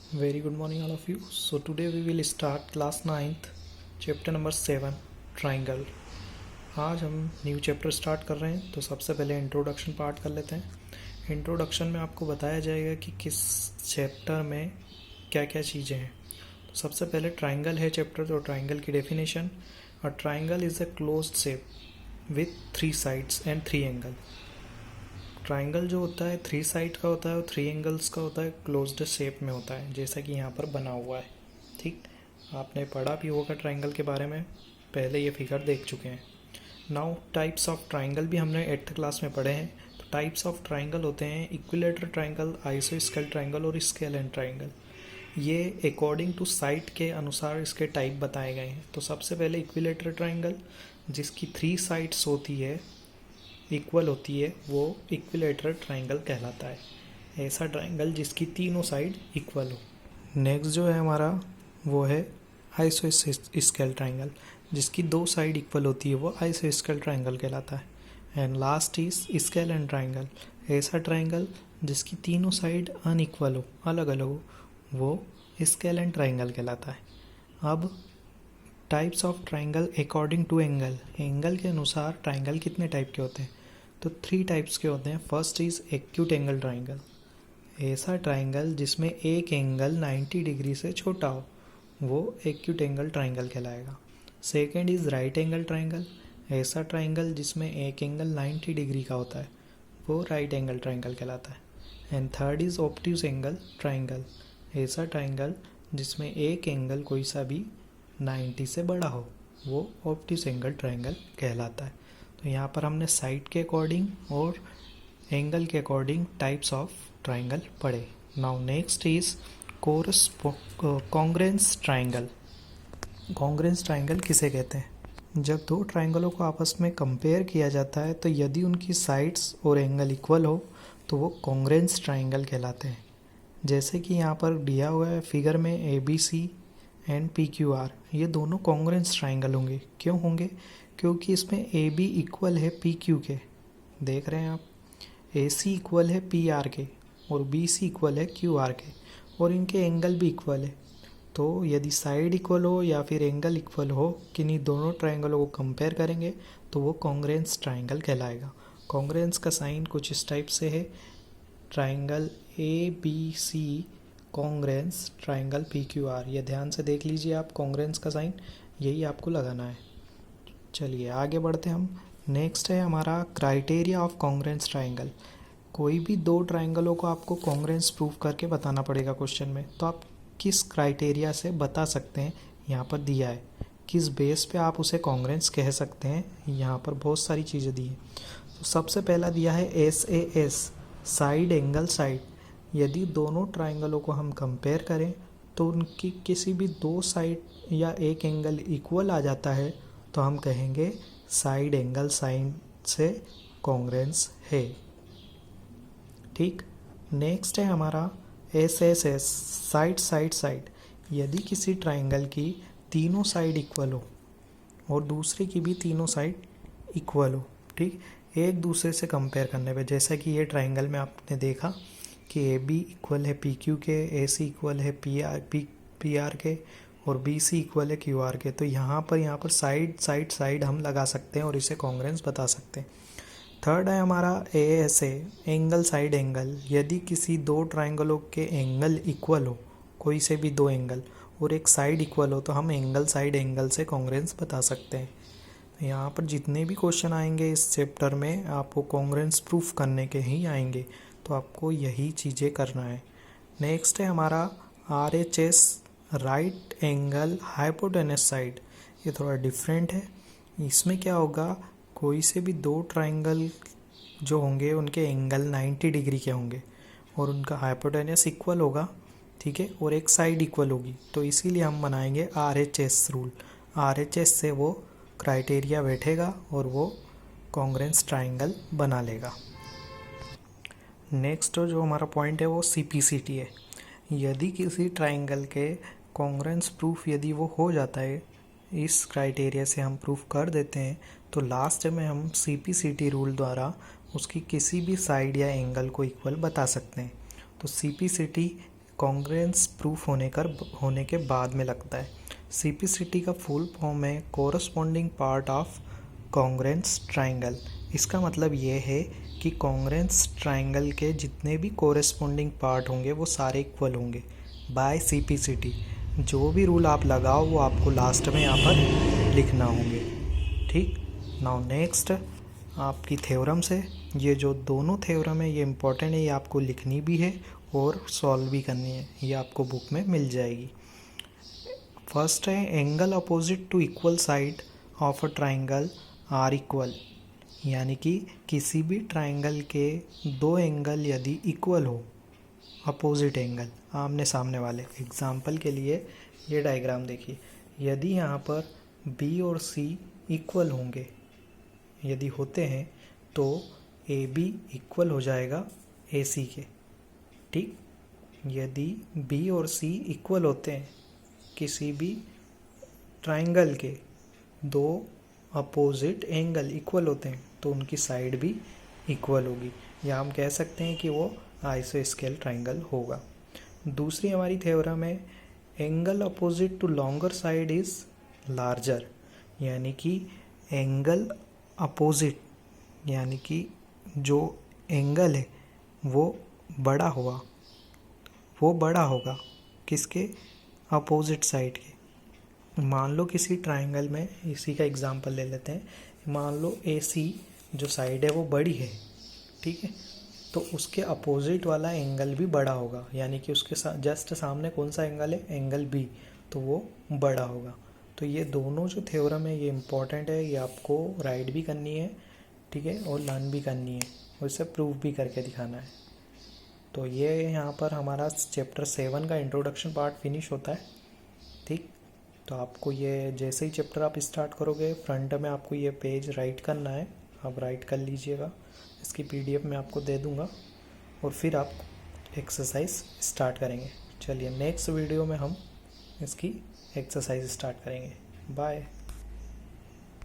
Very good morning, all of you. So, today we will start class 9th, chapter number 7, triangle. आज हम new chapter start कर रहे हैं, तो सबसे पहले इंट्रोडक्शन पार्ट कर लेते हैं। इंट्रोडक्शन में आपको बताया जाएगा कि किस चैप्टर में क्या क्या चीज़ें हैं। तो सबसे पहले ट्राइंगल है चैप्टर, तो ट्राइंगल की definition. A triangle is a closed shape with 3 sides and 3 angle. Triangle जो होता है 3 साइड का होता है और 3 एंगल्स का होता है, क्लोज्ड शेप में होता है, जैसा कि यहाँ पर बना हुआ है। ठीक, आपने पढ़ा भी होगा ट्राइंगल के बारे में, पहले ये फिगर देख चुके हैं। नाउ टाइप्स ऑफ ट्राइंगल भी हमने 8th क्लास में पढ़े हैं। तो टाइप्स ऑफ ट्राइंगल होते हैं इक्विलेटरल ट्राइंगल, आइसोस्केल ट्राइंगल और स्केलेन ट्राइंगल। ये अकॉर्डिंग टू साइट के अनुसार इसके टाइप बताए गए हैं। तो सबसे पहले इक्विलेटरल ट्राइंगल, जिसकी 3 साइड्स होती है, इक्वल होती है, वो इक्विलेटरल ट्राइंगल कहलाता है। ऐसा ट्राइंगल जिसकी तीनों साइड इक्वल हो। नेक्स्ट जो है हमारा वो है आइसोस्केल ट्राइंगल, जिसकी 2 साइड इक्वल होती है, वो आइसोस्केल ट्राइंगल कहलाता है। And last is scalene triangle, ऐसा ट्राइंगल जिसकी तीनों साइड अनइक्वल हो, अलग अलग हो, वो स्केलेन ट्राइंगल कहलाता है। अब types of triangle according to angle, angle के अनुसार ट्राइंगल कितने टाइप के होते हैं? तो 3 टाइप्स के होते हैं। First is acute angle triangle, ऐसा ट्राइंगल जिसमें एक एंगल 90 डिग्री से छोटा हो, वो एक्यूट एंगल ट्राइंगल कहलाएगा। Second is right angle triangle, ऐसा ट्राइंगल जिसमें एक एंगल 90 डिग्री का होता है, वो राइट एंगल ट्राइंगल कहलाता है। And third is obtuse angle triangle, ऐसा ट्राइंगल जिसमें एक एंगल कोई सा भी 90 से बड़ा हो, वो ऑब्ट्यूज एंगल ट्राइंगल कहलाता है। तो यहाँ पर हमने साइड के अकॉर्डिंग और एंगल के अकॉर्डिंग टाइप्स ऑफ ट्राइंगल पढ़े। Now next is congruence triangle. Congruence triangle किसे कहते हैं? जब 2 ट्राइंगलों को आपस में कंपेयर किया जाता है, तो यदि उनकी साइड्स और एंगल इक्वल हो, तो वो कॉन्ग्रेंस ट्राइंगल कहलाते हैं। जैसे कि यहाँ पर दिया हुआ है फिगर में ABC एंड PQR, ये दोनों कॉन्ग्रेंस ट्राइंगल होंगे। क्यों होंगे? क्योंकि इसमें AB इक्वल है PQ के, देख रहे हैं आप, AC इक्वल है PR के और BC इक्वल है QR के, और इनके एंगल भी इक्वल है। तो यदि साइड इक्वल हो या फिर एंगल इक्वल हो, किन्हीं दोनों ट्राइंगलों को कंपेयर करेंगे, तो वो कॉन्ग्रेंस ट्राइंगल कहलाएगा। कॉन्ग्रेंस का साइन कुछ इस टाइप से है, triangle ABC congruence triangle PQR, ये ध्यान से देख लीजिए आप, कॉन्ग्रेंस का साइन यही आपको लगाना है। चलिए आगे बढ़ते हम। नेक्स्ट है हमारा क्राइटेरिया ऑफ कॉन्ग्रेंस ट्राइंगल। कोई भी 2 ट्राइंगलों को आपको कॉन्ग्रेंस प्रूफ करके बताना पड़ेगा क्वेश्चन में, तो आप किस क्राइटेरिया से बता सकते हैं, यहाँ पर दिया है। किस बेस पे आप उसे कॉन्ग्रेंस कह सकते हैं, यहाँ पर बहुत सारी चीज़ें दी हैं। तो सबसे पहला दिया है SAS, साइड एंगल साइड। यदि दोनों ट्राइंगलों को हम कंपेयर करें, तो उनकी किसी भी 2 साइड या एक एंगल इक्वल आ जाता है, तो हम कहेंगे साइड एंगल साइन से कॉन्ग्रेंस है। ठीक, नेक्स्ट है हमारा SSS, साइड साइड साइड। यदि किसी ट्राइंगल की तीनों साइड इक्वल हो और दूसरे की भी तीनों साइड इक्वल हो, ठीक, एक दूसरे से कंपेयर करने पे, जैसा कि ये ट्राइंगल में आपने देखा कि AB इक्वल है PQ के, AC इक्वल है PR के और BC इक्वल है QR के। तो यहाँ पर साइड साइड साइड हम लगा सकते हैं और इसे कॉन्ग्रेंस बता सकते हैं। थर्ड है हमारा ASA, एंगल साइड एंगल। यदि किसी 2 ट्राइंगलों के एंगल इक्वल हो, कोई से भी 2 एंगल, और एक साइड इक्वल हो, तो हम एंगल साइड एंगल से कॉन्ग्रेंस बता सकते हैं। यहाँ पर जितने भी क्वेश्चन आएंगे इस चैप्टर में, आपको कॉन्ग्रेंस प्रूफ करने के ही आएंगे, तो आपको यही चीज़ें करना है। नेक्स्ट है हमारा RHS, right angle hypotenuse side. ये थोड़ा डिफरेंट है। इसमें क्या होगा, कोई से भी 2 ट्राइंगल जो होंगे उनके एंगल 90 डिग्री के होंगे और उनका हाइपोटेनस इक्वल होगा, ठीक है, और एक साइड इक्वल होगी, तो इसीलिए हम बनाएंगे RHS रूल। RHS से वो क्राइटेरिया बैठेगा और वो कॉन्ग्रेंस ट्राइंगल बना लेगा। नेक्स्ट जो हमारा पॉइंट है वो CPCT है। यदि किसी ट्राइंगल के कॉन्ग्रेंस प्रूफ यदि वो हो जाता है, इस क्राइटेरिया से हम प्रूफ कर देते हैं, तो लास्ट में हम CPCT रूल द्वारा उसकी किसी भी साइड या एंगल को इक्वल बता सकते हैं। तो CPCT कॉन्ग्रुएंस प्रूफ होने के बाद में लगता है। CPCT का फुल फॉर्म है corresponding part of congruence triangle. इसका मतलब ये है कि कॉन्ग्रुएंस ट्राइंगल के जितने भी कोरस्पॉन्डिंग पार्ट होंगे वो सारे इक्वल होंगे बाय CPCT। जो भी रूल आप लगाओ वो आपको लास्ट में यहाँ पर लिखना होंगे। ठीक, नाउ नेक्स्ट आपकी थ्योरम से, ये जो दोनों थ्योरम है ये इम्पोर्टेंट है, ये आपको लिखनी भी है और सॉल्व भी करनी है, ये आपको बुक में मिल जाएगी। फर्स्ट है angle opposite to equal side of a triangle are equal, यानी कि किसी भी ट्राइंगल के दो एंगल यदि इक्वल हो, अपोजिट एंगल आमने सामने वाले। एग्जाम्पल के लिए ये डायग्राम देखिए, यदि यहाँ पर B और C इक्वल होंगे, यदि होते हैं तो AB इक्वल हो जाएगा AC के। ठीक, यदि B और C इक्वल होते हैं, किसी भी ट्राइंगल के दो अपोजिट एंगल इक्वल होते हैं तो उनकी साइड भी इक्वल होगी, या हम कह सकते हैं कि वो आइसोस्केल ट्राइंगल होगा। दूसरी हमारी थ्योरम है angle opposite to longer side is larger, यानी कि एंगल अपोजिट, यानी कि जो एंगल है वो बड़ा होगा किसके, अपोजिट साइड के। मान लो किसी ट्राइंगल में, इसी का एग्जांपल ले लेते हैं, मान लो AC जो साइड है वो बड़ी है, ठीक है, तो उसके अपोजिट वाला एंगल भी बड़ा होगा, यानी कि उसके जस्ट सामने कौन सा एंगल है, एंगल B, तो वो बड़ा होगा। तो ये दोनों जो थ्योरम है ये इम्पॉर्टेंट है, ये आपको राइट भी करनी है, ठीक है, और लर्न भी करनी है, और इसे प्रूफ भी करके दिखाना है। तो ये यहाँ पर हमारा चैप्टर 7 का इंट्रोडक्शन पार्ट फिनिश होता है। ठीक, तो आपको ये जैसे ही चैप्टर आप स्टार्ट करोगे, फ्रंट में आपको ये पेज राइट करना है, आप राइट कर लीजिएगा, इसकी PDF मैं आपको दे दूँगा, और फिर आप एक्सरसाइज स्टार्ट करेंगे। चलिए नेक्स्ट वीडियो में हम इसकी एक्सरसाइज स्टार्ट करेंगे। बाय।